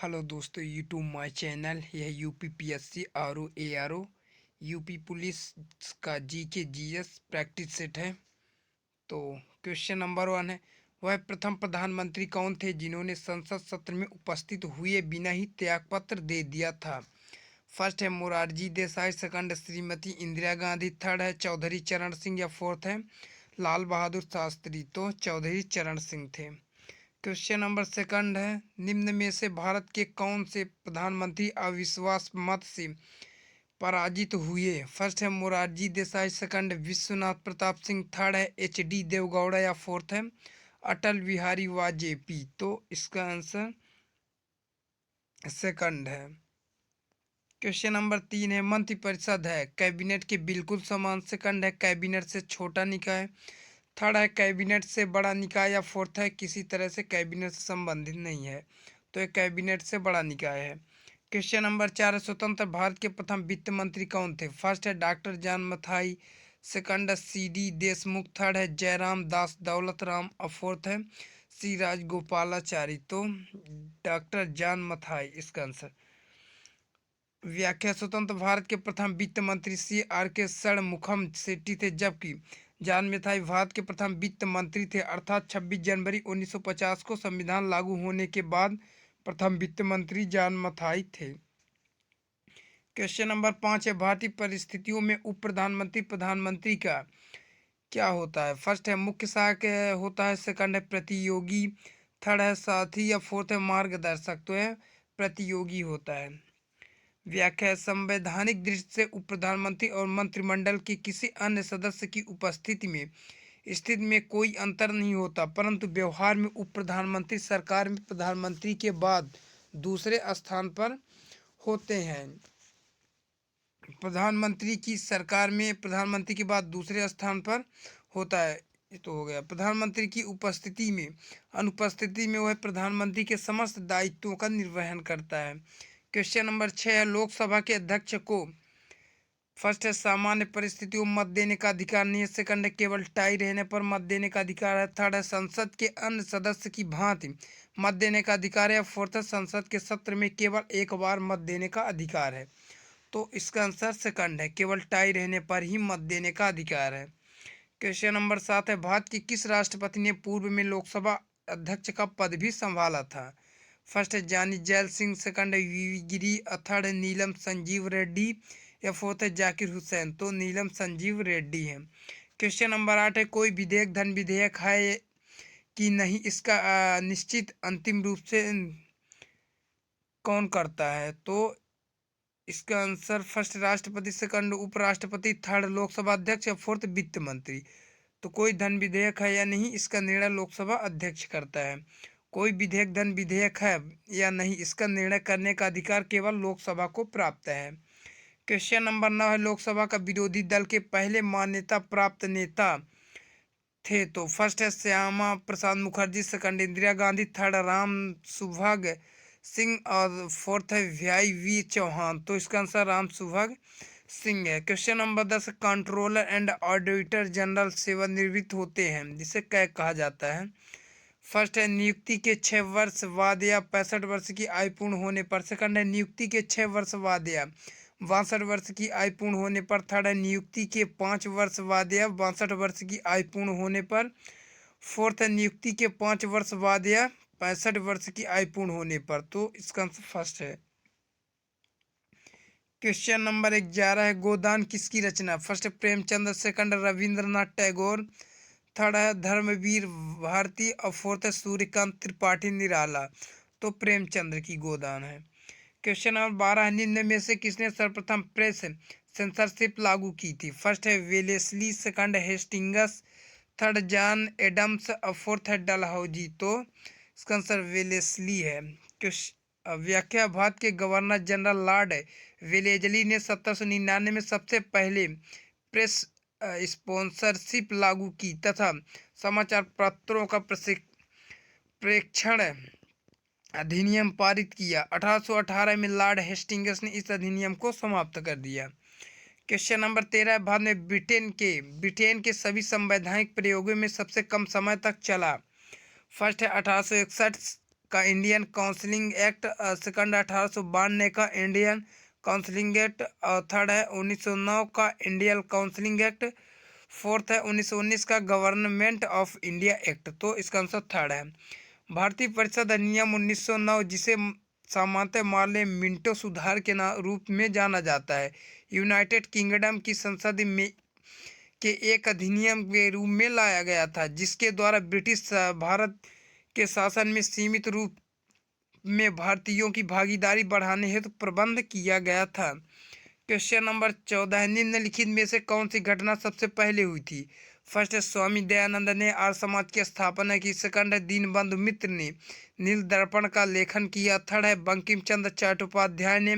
Hello दोस्तों, YouTube my channel. यह UPPSC RO ARO UP police का जीके जीएस प्रैक्टिस सेट है। तो क्वेश्चन नंबर 1 है, वह प्रथम प्रधानमंत्री कौन थे जिन्होंने संसद सत्र में उपस्थित हुए बिना ही त्यागपत्र दे दिया था? फर्स्ट है मोरारजी देसाई, सेकंड श्रीमती इंदिरा गांधी, थर्ड है चौधरी चरण सिंह या फोर्थ है लाल बहादुर शास्त्री। तो चौधरी चरण सिंह थे। क्वेश्चन नंबर सेकंड है, निम्न में से भारत के कौन से प्रधानमंत्री अविश्वास मत से पराजित हुए? फर्स्ट है मोरारजी देसाई, सेकंड विश्वनाथ प्रताप सिंह, थर्ड है एच.डी. देवगौड़ा या फोर्थ है अटल बिहारी वाजपेयी। तो इसका आंसर सेकंड है। क्वेश्चन नंबर 3 है, मंत्रिपरिषद है कैबिनेट के बिल्कुल समान, सेकंड है कैबिनेट से छोटा निकाय, थर्ड है कैबिनेट से बड़ा निकाय या फोर्थ है किसी तरह से कैबिनेट से संबंधित नहीं है। तो ये कैबिनेट से बड़ा निकाय है। क्वेश्चन नंबर 4 है, स्वतंत्र भारत के प्रथम वित्त मंत्री कौन थे? फर्स्ट है डॉक्टर जान मथाई, सेकंड है सी.डी. देशमुख, थर्ड है जयराम दास दौलत राम और फोर्थ है सी राजगोपालाचारी। तो डॉक्टर जान मथाई इसका आंसर। व्याख्या, स्वतंत्र भारत के प्रथम वित्त मंत्री C.R.K. षणमुखम सेट्टी थे, जबकि जॉन मथाई भारत के प्रथम वित्त मंत्री थे, अर्थात 26 जनवरी 1950 को संविधान लागू होने के बाद प्रथम वित्त मंत्री जॉन मथाई थे। क्वेश्चन नंबर 5 है, भारतीय परिस्थितियों में उप प्रधानमंत्री प्रधानमंत्री का क्या होता है? फर्स्ट है मुख्य सहायक होता है, सेकंड है प्रतियोगी, थर्ड है साथी या फोर्थ है मार्गदर्शक। तो है प्रतियोगी होता है। व्याख्या, संवैधानिक दृष्टि से उप प्रधानमंत्री और मंत्रिमंडल के किसी अन्य सदस्य की उपस्थिति में स्थिति में कोई अंतर नहीं होता, परंतु व्यवहार में उप प्रधानमंत्री सरकार में प्रधानमंत्री के बाद दूसरे स्थान पर होते हैं। प्रधानमंत्री की सरकार में प्रधानमंत्री के बाद दूसरे स्थान पर होता है। ये तो हो गया। प्रधानमंत्री की उपस्थिति में अनुपस्थिति में वह प्रधानमंत्री के समस्त दायित्वों का निर्वहन करता है। क्वेश्चन नंबर 6 है, लोकसभा के अध्यक्ष को फर्स्ट है सामान्य परिस्थितियों में मत देने का अधिकार नहीं है, सेकंड है केवल टाई रहने पर मत देने का अधिकार है, थर्ड है संसद के अन्य सदस्य की भांति मत देने का अधिकार है, फोर्थ है संसद के सत्र में केवल एक बार मत देने का अधिकार है। तो इसका आंसर सेकंड है, केवल टाई रहने पर ही मत देने का अधिकार है। क्वेश्चन नंबर 7 है, भारत के किस राष्ट्रपति ने पूर्व में लोकसभा अध्यक्ष का पद भी संभाला था? फर्स्ट है जानी जैल सिंह, सेकंड है वी गिरी, थर्ड है नीलम संजीव रेड्डी या फोर्थ है जाकिर हुसैन। तो नीलम संजीव रेड्डी है। क्वेश्चन नंबर 8 है, कोई विधेयक धन विधेयक है कि नहीं, इसका निश्चित अंतिम रूप से कौन करता है? तो इसका आंसर फर्स्ट राष्ट्रपति, सेकंड उपराष्ट्रपति, थर्ड लोकसभा अध्यक्ष या फोर्थ वित्त मंत्री। तो कोई धन विधेयक है या नहीं, इसका निर्णय लोकसभा अध्यक्ष करता है। कोई विधेयक धन विधेयक है या नहीं, इसका निर्णय करने का अधिकार केवल लोकसभा को प्राप्त है। क्वेश्चन नंबर 9 है, लोकसभा का विरोधी दल के पहले मान्यता प्राप्त नेता थे? तो फर्स्ट है श्यामा प्रसाद मुखर्जी, सेकंड इंदिरा गांधी, थर्ड राम सुभग सिंह और फोर्थ है VI चौहान। तो इसका आंसर राम सुभग सिंह है। Question number 10, controller and auditor general सेवानिवृत्त होते हैं जिसे क्या कहा जाता है? फर्स्ट है नियुक्ति के 6 वर्ष बाद या 65 वर्ष की आयु पूर्ण होने पर, सेकंड है नियुक्ति के 6 वर्ष बाद या 62 वर्ष की आयु पूर्ण होने पर, थर्ड है नियुक्ति के 5 वर्ष बाद या 62 वर्ष की आयु पूर्ण होने पर, फोर्थ है नियुक्ति के 5 वर्ष बाद या 65 वर्ष की आयु पूर्ण होने पर। तो इसका आंसर फर्स्ट है। क्वेश्चन नंबर 11 है, गोदान किसकी रचना? First Premchand, second Rabindranath Tagore, third है धर्मवीर भारती और फोर्थ है सूर्यकांत त्रिपाठी निराला। तो प्रेमचंद्र की गोदान है। क्वेश्चन नंबर 12 है, निम्न में से किसने सर्वप्रथम प्रेस सेंसरशिप लागू की थी? फर्स्ट है Wellesley, second Hastings, third John Adams और फोर्थ है डलहौजी। तो इसका आंसर वेलेस्ली है। व्याख्या, भारत के गवर्नर जनरल लॉर्ड वेलेजली ने 1799 में सबसे पहले प्रेस स्पॉन्सरशिप लागू की तथा समाचार पत्रों का प्रेक्षण अधिनियम पारित किया। 1818 में लॉर्ड हेस्टिंग्स ने इस अधिनियम को समाप्त कर दिया। क्वेश्चन नंबर 13, भारत में ब्रिटेन के सभी संवैधानिक प्रयोगों में सबसे कम समय तक चला। फर्स्ट है 1861, का इंडियन काउंसिलिंग एक्ट, सेकंड 1892 का इंडियन काउंसिलिंग एक्ट, थर्ड है 1909 का इंडियन काउंसिलिंग एक्ट, फोर्थ है 1919 का गवर्नमेंट ऑफ इंडिया एक्ट। तो इसका आंसर थर्ड है। भारतीय परिषद अधिनियम 1909, जिसे सामान्यतः मार्ले मिंटो सुधार के रूप में जाना जाता है, यूनाइटेड किंगडम की संसद में के एक अधिनियम के रूप में लाया गया था, जिसके द्वारा ब्रिटिश भारत के शासन में सीमित रूप में भारतीयों की भागीदारी बढ़ाने हेतु प्रबंध किया गया था। क्वेश्चन नंबर 14 है, निम्नलिखित में से कौन सी घटना सबसे पहले हुई थी? फर्स्ट है स्वामी दयानंद ने आर्य समाज की स्थापना की, सेकंड है दीनबंधु मित्र ने नील दर्पण का लेखन किया, थर्ड है बंकिम चंद्र चट्टोपाध्याय ने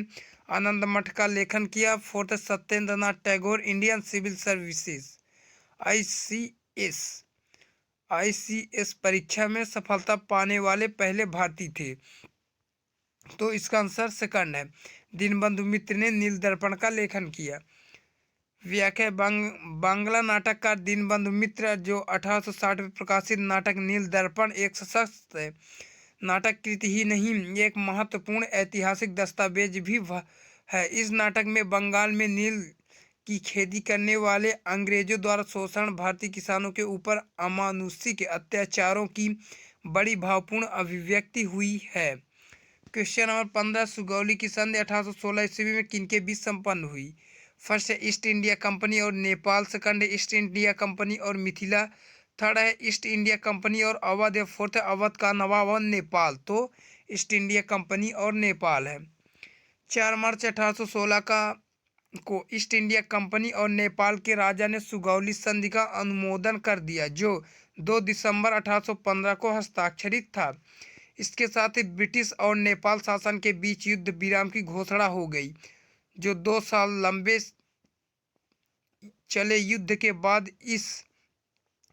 आनंद मठ का लेखन किया, फोर्थ है Satyendra Nath Tagore Indian civil services ICS ICS परीक्षा में सफलता पाने वाले पहले भारतीय थे। तो इसका आंसर सेकंड है, दीनबंधु मित्र ने नील दर्पण का लेखन किया। व्याख्या, बांग्ला नाटककार दीनबंधु मित्र, जो 1860 में प्रकाशित नाटक नील दर्पण एक सशक्त नाटक कृति ही नहीं, एक महत्वपूर्ण ऐतिहासिक दस्तावेज भी है। इस नाटक में बंगाल में नील की खेती करने वाले अंग्रेजों द्वारा शोषण, भारतीय किसानों के ऊपर अमानुषिक अत्याचारों की बड़ी भावपूर्ण अभिव्यक्ति हुई है। क्वेश्चन नंबर 15, सुगौली की संधि 1816 ईस्वी में किनके बीच संपन्न हुई? फर्स्ट है ईस्ट इंडिया कंपनी और नेपाल, सेकंड है ईस्ट इंडिया कंपनी और मिथिला, थर्ड है ईस्ट इंडिया कंपनी और अवध, या फोर्थ है अवध का नवाब और नेपाल। तो ईस्ट इंडिया कंपनी और नेपाल है। 4 मार्च 1816 को ईस्ट इंडिया कंपनी और नेपाल के राजा ने सुगौली संधि का अनुमोदन कर दिया, जो 2 दिसंबर 1815 को हस्ताक्षरित था। इसके साथ ही ब्रिटिश और नेपाल शासन के बीच युद्ध विराम की घोषणा हो गई, जो 2 साल लंबे चले युद्ध के बाद इस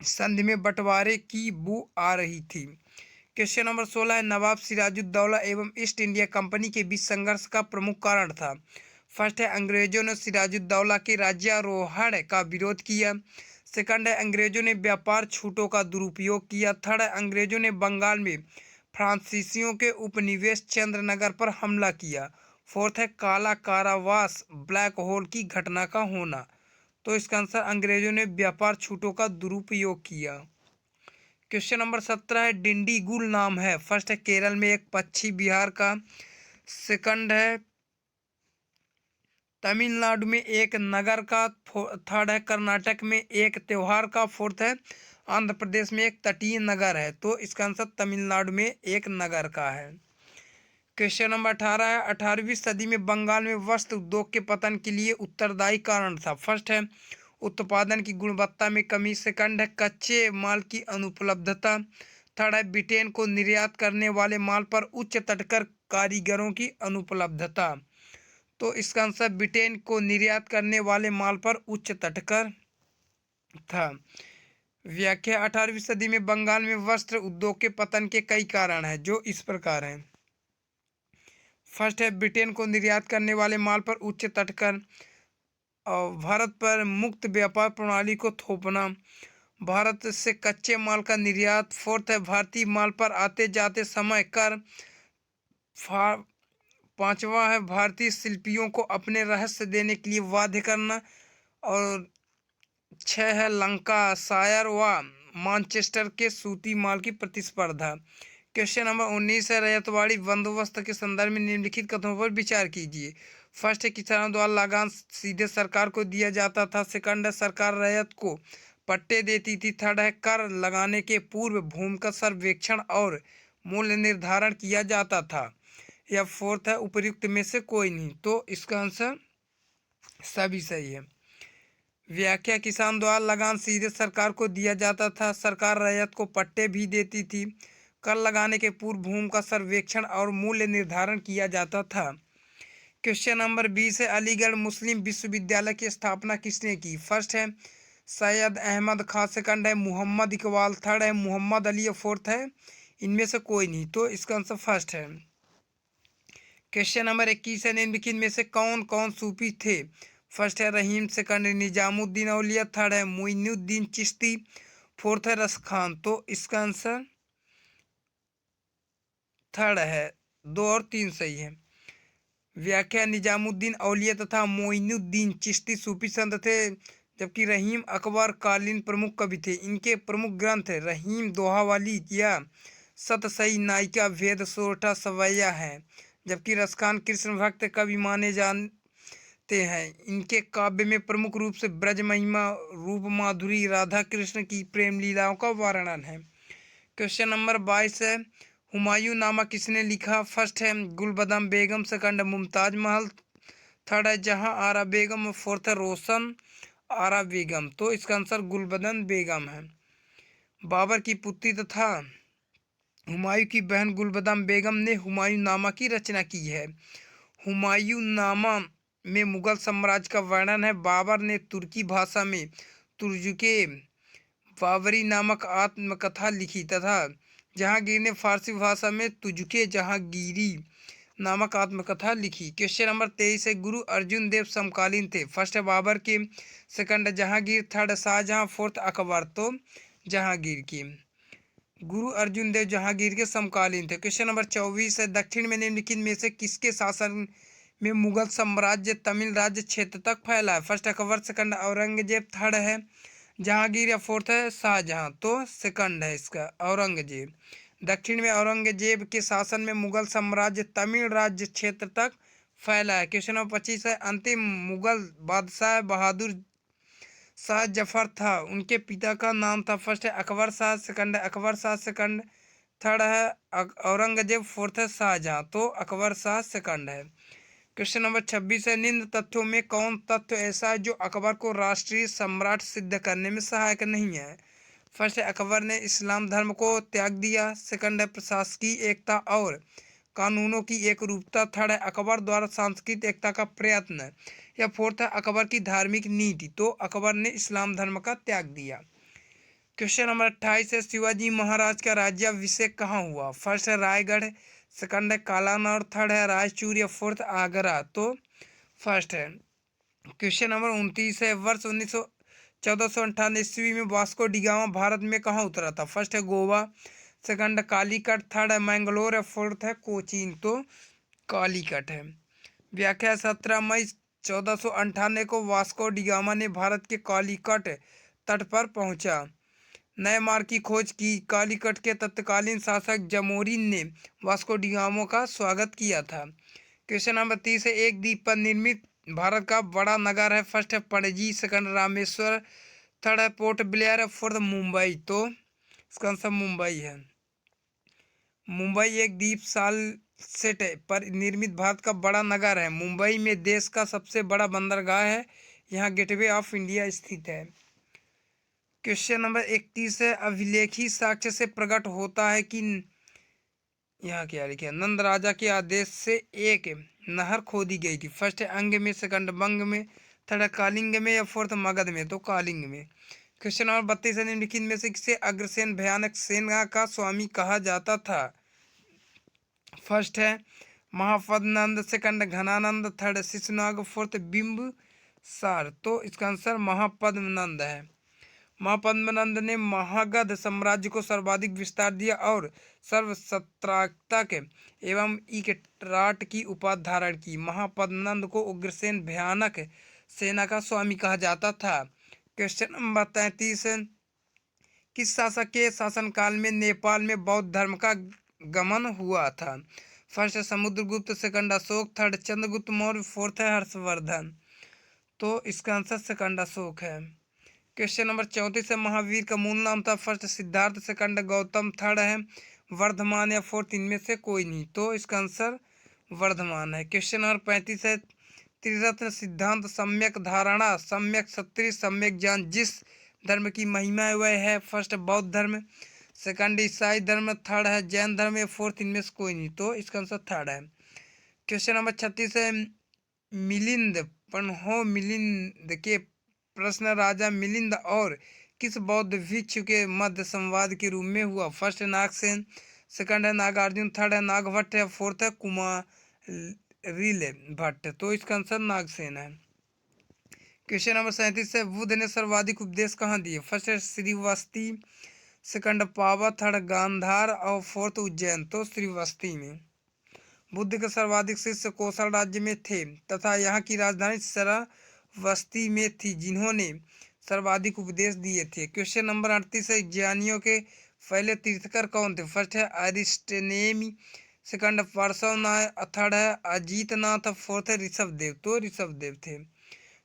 संधि में बंटवारे की बू आ रही थी। क्वेश्चन नंबर 16 है, नवाब सिराजुद्दौला एवं ईस्ट इंडिया कंपनी के बीच संघर्ष का प्रमुख कारण था। फर्स्ट है अंग्रेजों ने सिराजुद्दौला के राज्यारोहण का विरोध किया, सेकंड है अंग्रेजों ने व्यापार छूटों का दुरुपयोग किया, थर्ड है अंग्रेजों ने बंगाल में फ्रांसीसियों के उपनिवेश चंद्रनगर पर हमला किया, फोर्थ है काला कारावास ब्लैक होल की घटना का होना। तो इसका आंसर अंग्रेजों ने व्यापार छूटों का दुरुपयोग किया। क्वेश्चन नंबर 17 है, डिंडीगुल नाम है। फर्स्ट है केरल में एक पक्षी, बिहार का, सेकंड है तमिलनाडु में एक नगर का, थर्ड है कर्नाटक में एक त्योहार का, फोर्थ है आंध्र प्रदेश में एक तटीय नगर है। तो इसका आंसर तमिलनाडु में एक नगर का है। क्वेश्चन नंबर 18 है, 18वीं सदी में बंगाल में वस्त्र उद्योग के पतन के लिए उत्तरदायी कारण था। फर्स्ट है उत्पादन की गुणवत्ता में कमी, सेकंड है कच्चे माल की अनुपलब्धता, थर्ड है ब्रिटेन को निर्यात करने वाले माल पर उच्च तटकर कारीगरों की अनुपलब्धता। तो इसका आंसर ब्रिटेन को निर्यात करने वाले माल पर उच्च तटकर था। व्याख्या, 18वीं सदी में बंगाल में वस्त्र उद्योग के पतन के कई कारण हैं, जो इस प्रकार हैं। फर्स्ट है ब्रिटेन को निर्यात करने वाले माल पर उच्च तटकर, और भारत पर मुक्त व्यापार प्रणाली को थोपना, भारत से कच्चे माल का निर्यात, फोर्थ है भारतीय माल पर आते जाते समय कर, पांचवा है भारतीय शिल्पियों को अपने रहस्य देने के लिए बाध्य करना, और 6 है लंका शायर व मानचेस्टर के सूती माल की प्रतिस्पर्धा। क्वेश्चन नंबर 19 है, रैयतवाड़ी बंदोबस्त के संदर्भ में निम्नलिखित कथनों पर विचार कीजिए। फर्स्ट है किसानों द्वारा लगान सीधे सरकार को दिया जाता था, सेकंड है सरकार रैयत को पट्टे देती थी, थर्ड है कर लगाने के पूर्व भूमि का सर्वेक्षण और मूल्य निर्धारण किया जाता था, या फोर्थ है उपर्युक्त में से कोई नहीं। तो इसका आंसर सभी सही है। व्याख्या, किसान द्वारा लगान सीधे सरकार को दिया जाता था, सरकार रैयत को पट्टे भी देती थी, कर लगाने के पूर्व भूमि का सर्वेक्षण और मूल्य निर्धारण किया जाता था। क्वेश्चन नंबर 20 है, अलीगढ़ मुस्लिम विश्वविद्यालय की स्थापना किसने की? फर्स्ट है सैयद अहमद खां, सेकंड है मोहम्मद इकबाल, थर्ड है मोहम्मद अली, और फोर्थ है इनमें से कोई नहीं। तो इसका आंसर फर्स्ट है। क्वेश्चन नंबर 21 है, निम्नलिखित में से कौन कौन सूफी थे? फर्स्ट है रहीम, सेकंड है निजामुद्दीन औलिया, थर्ड है मोइनुद्दीन चिश्ती, फोर्थ है रस खान। तो इसका आंसर थर्ड है, 2 और 3 सही है। व्याख्या निजामुद्दीन औलिया तथा मोइनुद्दीन चिश्ती सूफी संत थे, जबकि रहीम अकबर कालीन प्रमुख कवि थे। इनके प्रमुख ग्रंथ रहीम दोहावाली या सतसई नायिका वेद सोरठा सवैया है, जबकि रसखान कृष्ण भक्त कवि माने जानते हैं। इनके काव्य में प्रमुख रूप से ब्रज महिमा, रूप माधुरी, राधा कृष्ण की प्रेम लीलाओं का वर्णन है। क्वेश्चन नंबर 22 है, हुमायूं नामा किसने लिखा? फर्स्ट है गुलबदम बेगम, सेकंड है मुमताज महल, थर्ड है जहां आरा बेगम और फोर्थ है रोशन आरा बेगम। तो इसका आंसर गुलबदन बेगम है। बाबर की पुत्री तथा हुमायूं की बहन गुलबदम बेगम ने हुमायूं नामा की रचना की है। हुमायूं नामा में मुगल साम्राज्य का वर्णन है। बाबर ने तुर्की भाषा में तुर्जुके बाबरी नामक आत्मकथा लिखी तथा जहांगीर ने फारसी भाषा में तुजुके जहांगीरी नामक आत्मकथा लिखी। क्वेश्चन नंबर 23 है, गुरु अर्जुन देव समकालीन थे? फर्स्ट है बाबर के, सेकंड है जहांगीर, थर्ड शाहजहां, फोर्थ अकबर। तो जहांगीर की। गुरु अर्जुन देव जहांगीर के समकालीन थे। क्वेश्चन नंबर 24 है, दक्षिण में निम्नलिखित में से किसके शासन में मुगल साम्राज्य तमिल राज्य क्षेत्र तक फैला है? First Akbar, second Aurangzeb, third है जहांगीर या फोर्थ है शाहजहां। तो सेकंड है इसका औरंगजेब। दक्षिण में औरंगजेब के शासन में मुगल साम्राज्य तमिल राज्य क्षेत्र तक फैला है। क्वेश्चन नंबर 25 है, अंतिम मुगल बादशाह बहादुर शाह जफर था, उनके पिता का नाम था? फर्स्ट है अकबर शाह, सेकंड है अकबर शाह, सेकंड थर्ड है औरंगजेब, फोर्थ है शाहजहां। तो अकबर शाह सेकंड है। क्वेश्चन नंबर 26 है, निम्न तथ्यों में कौन तथ्य ऐसा है जो अकबर को राष्ट्रीय सम्राट सिद्ध करने में सहायक नहीं है? फर्स्ट है अकबर ने इस्लाम धर्म को त्याग दिया, सेकंड है प्रशासकीय एकता और कानूनों की एक रूपता, थर्ड है अकबर द्वारा सांस्कृतिक एकता का प्रयत्न, या फोर्थ है अकबर की धार्मिक नीति। तो अकबर ने इस्लाम धर्म का त्याग दिया। क्वेश्चन नंबर 28 है, शिवाजी महाराज का राज्याभिषेक कहाँ हुआ? फर्स्ट है रायगढ़, सेकंड है कालानौर, थर्ड है रायचूर, या फोर्थ आगरा। तो फर्स्ट है। क्वेश्चन नंबर 29 है, वर्ष 1498 ईस्वी में वास्को डिगामा भारत में कहाँ उतरा था? फर्स्ट है गोवा, सेकंड है कालीकट, थर्ड है मैंगलोर, या फोर्थ है कोचीन। तो कालीकट है। व्याख्या 17 मई 1498 को वास्को डिगामा ने भारत के कालीकट तट पर पहुंचा, नए मार्ग की खोज की। कालीकट के तत्कालीन शासक जमोरिन ने वास्को डिगामा का स्वागत किया था। क्वेश्चन नंबर 30 है, एक द्वीप पर निर्मित भारत का बड़ा नगर है? फर्स्ट है पणजी, सेकंड रामेश्वर, थर्ड है पोर्ट ब्लेयर, फोर्थ मुंबई। तो इसका आंसर मुंबई है। मुंबई एक द्वीप साल सेट पर निर्मित भारत का बड़ा नगर है। मुंबई में देश का सबसे बड़ा बंदरगाह है। यहाँ गेटवे ऑफ इंडिया स्थित है। क्वेश्चन नंबर 31 है, अभिलेखी साक्ष्य से प्रकट होता है कि यहाँ क्या लिखा, नंद राजा के आदेश से एक नहर खोदी गई थी? फर्स्ट है अंग में, सेकंड बंग में, थर्ड कालिंग में, या फोर्थ मगध में। तो कालिंग में। क्वेश्चन नंबर 32 है, निम्नलिखित में से किसे अग्रसेन भयानक सेना का स्वामी कहा जाता था? फर्स्ट है Mahapadmananda, second Dhanananda, third Shishunaga, fourth Bimbisara. तो इसका आंसर महापद्मनंद है। महापद्मनंद ने महागध साम्राज्य को सर्वाधिक विस्तार दिया और सर्वसत्रात्मक एवं इकराट की उपाधि धारण की। महापद्मनंद को उग्रसेन भयानक सेना का स्वामी कहा जाता था। क्वेश्चन नंबर 33, किस शासक के शासनकाल में नेपाल में बौद्ध धर्म का गमन हुआ था? फर्स्ट है Samudragupta, second Ashok, third Chandragupta Maurya, fourth है हर्षवर्धन। तो इसका आंसर सेकंड अशोक है। क्वेश्चन नंबर 34 है, महावीर का मूल नाम था? First Siddharth, second Gautam, third है वर्धमान, या फोर्थ इनमें से कोई नहीं। तो इसका आंसर वर्धमान है। क्वेश्चन नंबर 35 है, त्रिरत्न सिद्धांत सम्यक धारणा, सम्यक क्षत्रिय, सम्यक ज्ञान जिस धर्म की महिमा है वह है? फर्स्ट बौद्ध धर्म, सेकंड ईसाई धर्म, थर्ड है जैन धर्म, या फोर्थ इनमें से कोई नहीं। तो इसका आंसर थर्ड है। क्वेश्चन नंबर 36 है, मिलिंद पन्हो मिलिंद के प्रश्न राजा मिलिंद और किस बौद्ध भिक्षु के मध्य संवाद के रूप में हुआ? फर्स्ट है नागसेन, सेकंड है नागार्जुन, थर्ड है नागभट्ट, या फोर्थ है कुमारिल भट्ट। तो इसका आंसर नागसेन है। क्वेश्चन नंबर 37 है, बुद्ध ने सर्वाधिक उपदेश कहाँ दिए? फर्स्ट है श्रीवस्ती, सेकंड पावा, थर्ड गांधार और फोर्थ उज्जैन तो श्रीवस्ती में। बुद्ध के सर्वाधिक शिष्य कौशल राज्य में थे तथा यहाँ की राजधानी श्रावस्ती में थी, जिन्होंने सर्वाधिक उपदेश दिए थे। क्वेश्चन नंबर 38 है, ज्ञानियों के पहले तीर्थकर कौन थे? फर्स्ट है अरिस्टनेमी, सेकंड पार्श्वनाथ, थर्ड है अजीतनाथ, फोर्थ है ऋषभदेव तो ऋषभदेव थे।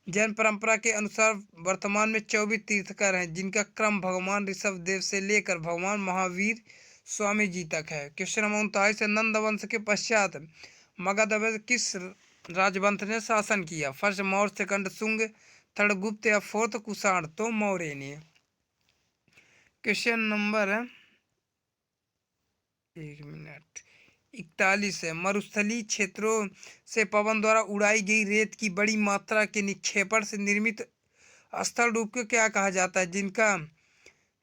जैन परंपरा के अनुसार वर्तमान में 24 तीर्थकर हैं, जिनका क्रम भगवान ऋषभदेव से लेकर भगवान महावीर स्वामी जी तक है। क्वेश्चन नंबर 39 है, नंद वंश के पश्चात मगध में किस राजवंश ने शासन किया? First Maurya, second Shunga, third गुप्त या फोर्थ कुषाण तो मौर्य ने। क्वेश्चन नंबर 41 है, मरुस्थलीय क्षेत्रों से पवन द्वारा उड़ाई गई रेत की बड़ी मात्रा के निक्षेपण से निर्मित स्थल रूप को क्या कहा जाता है,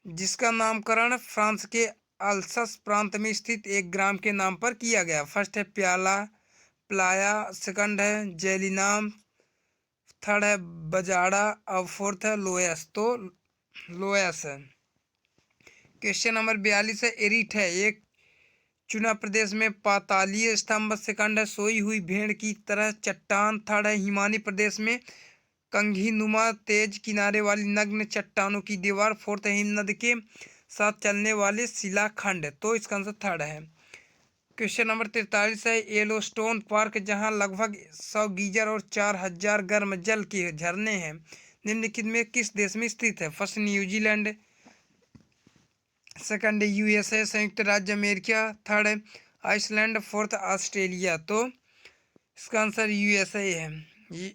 जिसका नामकरण फ्रांस के अल्सस प्रांत में स्थित एक ग्राम के नाम पर किया गया? फर्स्ट है प्लाया, सेकंड है जेलिनाम, थर्ड है बजाड़ा और फोर्थ है लोयस तो लोयस है। क्वेश्चन नंबर 42 है, एरिट है एक चुना प्रदेश में पातालीय स्तंभ, सेकंड है सोई हुई भेड़ की तरह चट्टान, थर्ड है हिमानी प्रदेश में कंघी नुमा तेज किनारे वाली नग्न चट्टानों की दीवार, फोर्थ है हिमनद के साथ चलने वाले शिलाखंड तो इसका आंसर थर्ड है। क्वेश्चन नंबर 43 है, येलोस्टोन पार्क जहां लगभग 100 गीजर और 4000 गर्म जल के झरने हैं, निम्नलिखित में किस देश में स्थित है? फर्स्ट न्यूजीलैंड, सेकंड यूएसए संयुक्त राज्य America, third Iceland, fourth Australia तो इसका आंसर यूएसए है।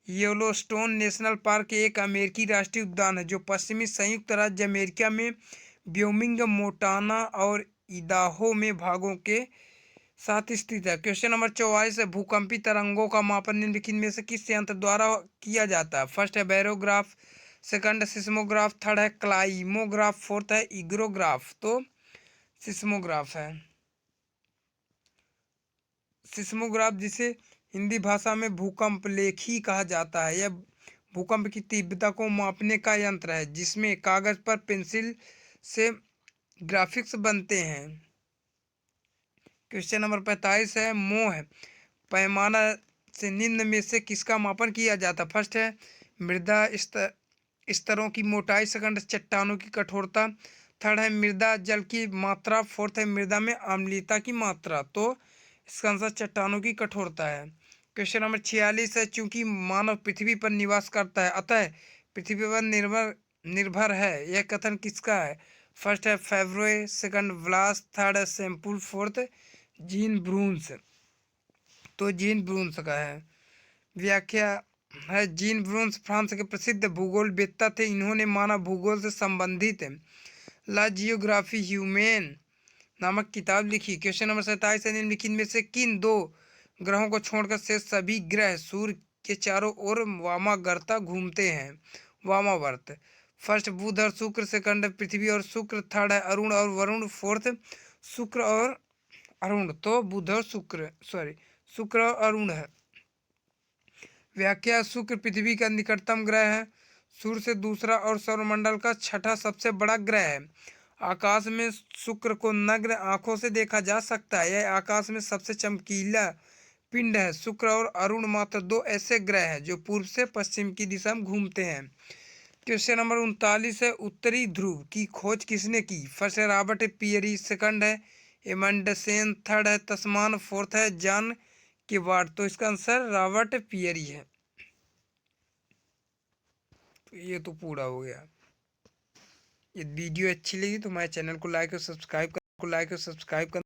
येलोस्टोन नेशनल पार्क एक अमेरिकी राष्ट्रीय उद्यान है जो पश्चिमी संयुक्त राज्य अमेरिका में व्योमिंग, मोंटाना और इदाहो में भागों के साथ स्थित है। क्वेश्चन नंबर 44 है, भूकंपी तरंगों का मापन निम्नलिखित में से किस यंत्र द्वारा किया जाता है? फर्स्ट है बैरोग्राफ, सेकंड सिस्मोग्राफ, थर्ड है क्लाइमोग्राफ, फोर्थ है इग्रोग्राफ तो सिस्मोग्राफ है। सिस्मोग्राफ, जिसे हिंदी भाषा में भूकंप लेखी कहा जाता है, यह भूकंप की तीव्रता को मापने का यंत्र है जिसमें कागज पर पेंसिल से ग्राफिक्स बनते हैं। क्वेश्चन नंबर 45 है, मोह पैमाना से निम्न में से किसका मापन किया जाता? फर्स्ट है मृदा स्तरों की मोटाई, सेकंड चट्टानों की कठोरता, थर्ड है मृदा जल की मात्रा, फोर्थ है मृदा में अम्लीयता की मात्रा तो इसका आंसर चट्टानों की कठोरता है। क्वेश्चन नंबर 46 है, चूंकि मानव पृथ्वी पर निवास करता है अतः पृथ्वी पर निर्भर है, यह कथन किसका है? फर्स्ट है फेवरोए, सेकंड व्लास, थर्ड है सैम्पुल, फोर्थ जीन ब्रून्स तो जीन ब्रून्स का है। व्याख्या है, जीन ब्रून्स फ्रांस के प्रसिद्ध भूगोलवेत्ता थे। इन्होंने मानव भूगोल से संबंधित ला जियोग्राफी ह्यूमेन नामक किताब लिखी। क्वेश्चन नंबर 27 है, निम्नलिखित में से किन दो ग्रहों को छोड़कर शेष सभी ग्रह सूर्य के चारों ओर वामावर्त घूमते हैं? वामावर्त, फर्स्ट बुध और शुक्र, सेकंड पृथ्वी और शुक्र, थर्ड है अरुण और वरुण, फोर्थ शुक्र और अरुण तो बुध और शुक्र और अरुण है। व्याख्या, शुक्र पृथ्वी का निकटतम ग्रह है, सूर्य से दूसरा और सौरमंडल का छठा सबसे बड़ा ग्रह है। आकाश में शुक्र को नग्न आंखों से देखा जा सकता है, यह आकाश में सबसे चमकीला पिंड है। शुक्र और अरुण मात्र दो ऐसे ग्रह हैं जो पूर्व से पश्चिम की दिशा में घूमते हैं। क्वेश्चन नंबर 39 है, उत्तरी ध्रुव की खोज किसने की? फर्स्ट है रॉबर्ट पियरी, सेकंड है एमंडसेन, थर्ड है तस्मान, फोर्थ है जॉन किवार्ड तो इसका आंसर रॉबर्ट पियरी है। तो ये तो पूरा हो गया। ये वीडियो अच्छी लगी तो हमारे चैनल को लाइक और सब्सक्राइब कर